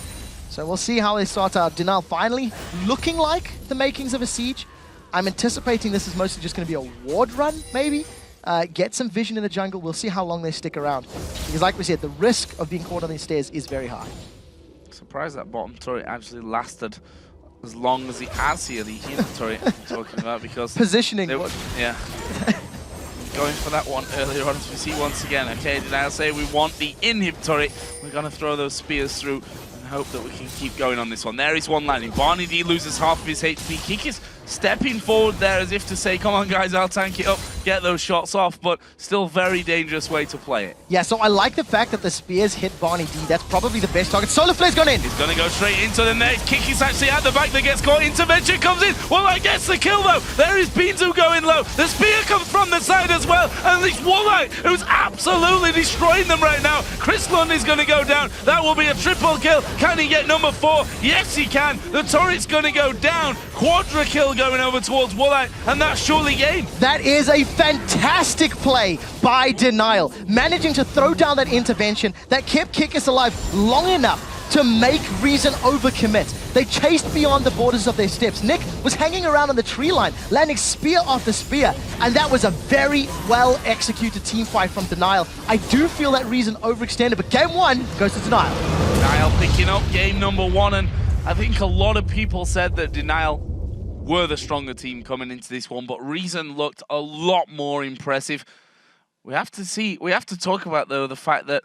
So we'll see how they start out. Denial finally looking like the makings of a siege. I'm anticipating this is mostly just going to be a ward run, maybe. Get some vision in the jungle. We'll see how long they stick around. Because like we said, the risk of being caught on these stairs is very high. Surprised that bottom turret actually lasted as long as it has here, the inhib turret I'm talking about, because... Positioning. Yeah. Going for that one earlier on, as we see once again. Okay, did I say we want the inhib turret? We're going to throw those spears through and hope that we can keep going on this one. There is one landing. BarneyD loses half of his HP. Kikis stepping forward there as if to say, come on guys, I'll tank it up, get those shots off, but still very dangerous way to play it. Yeah, so I like the fact that the spears hit BarneyD. That's probably the best target. Solar Flare's gone in. He's going to go straight into the net. Kikis actually at the back that gets caught. Intervention comes in. Well, that gets the kill though. There is beansu going low. The spear comes from the side as well. And it's Woolite who's absolutely destroying them right now. Krislund is going to go down. That will be a triple kill. Can he get number 4? Yes, he can. The turret's going to go down. Quadra kill going over towards Woolite, and that's surely game. That is a fantastic play by Denial, managing to throw down that intervention that kept Kikis alive long enough to make Reason overcommit. They chased beyond the borders of their steps. Nick was hanging around on the tree line, landing spear after spear, and that was a very well-executed team fight from Denial. I do feel that Reason overextended, but game 1 goes to Denial. Denial picking up game number 1, and I think a lot of people said that Denial were the stronger team coming into this one, but Reason looked a lot more impressive. We have to talk about, though, the fact that,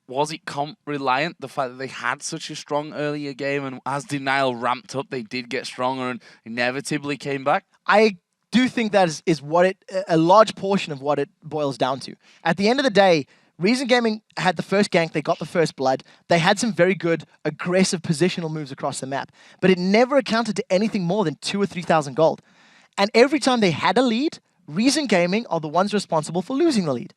was it comp reliant, the fact that they had such a strong earlier game, and as Denial ramped up, they did get stronger and inevitably came back? I do think that is what a large portion of what it boils down to. At the end of the day, Reason Gaming had the first gank, they got the first blood, they had some very good aggressive positional moves across the map, but it never accounted to anything more than 2,000 or 3,000 gold. And every time they had a lead, Reason Gaming are the ones responsible for losing the lead.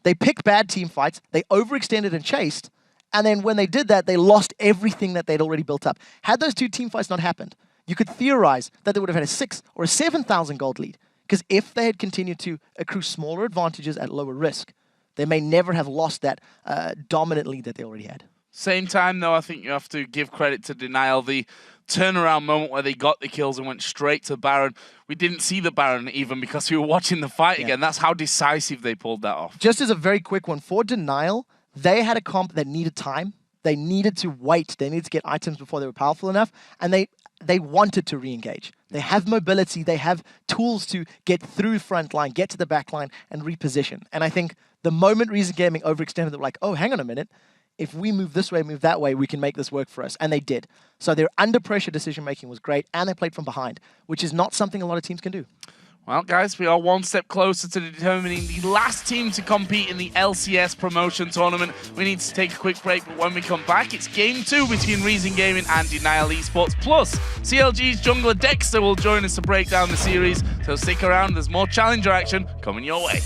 They picked bad team fights, they overextended and chased, and then when they did that, they lost everything that they'd already built up. Had those 2 team fights not happened, you could theorize that they would have had a 6,000 or a 7,000 gold lead, because if they had continued to accrue smaller advantages at lower risk, they may never have lost that dominant lead that they already had. Same time, though, I think you have to give credit to Denial. The turnaround moment where they got the kills and went straight to Baron. We didn't see the Baron even because we were watching the fight again. That's how decisive they pulled that off. Just as a very quick one, for Denial, they had a comp that needed time. They needed to wait. They needed to get items before they were powerful enough, and they wanted to re-engage. They have mobility. They have tools to get through front line, get to the back line, and reposition. And I think the moment Reason Gaming overextended, they were like, oh, hang on a minute. if we move this way, move that way, we can make this work for us. And they did. So their under pressure decision making was great, and they played from behind, which is not something a lot of teams can do. Well, guys, we are one step closer to determining the last team to compete in the LCS promotion tournament. We need to take a quick break, but when we come back, it's Game 2 between Reason Gaming and DNL eSports. Plus, CLG's jungler Dexter will join us to break down the series. So stick around, there's more Challenger action coming your way.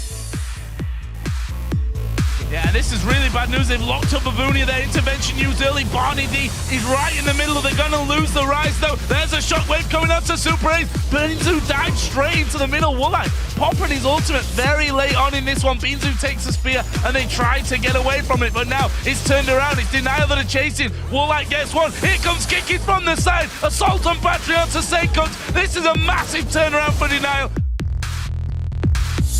Yeah, this is really bad news. They've locked up Babunia. Their intervention used early. BarneyD is right in the middle. They're going to lose the rise, though. There's a shockwave coming out to Super Ace. beansu dives straight into the middle. Woolite popping his ultimate very late on in this one. beansu takes the spear, and they try to get away from it, but now it's turned around. It's DNL that are chasing. Woolite gets one. Here comes Kikis from the side. Assault on Patreon to Sencux. This is a massive turnaround for DNL,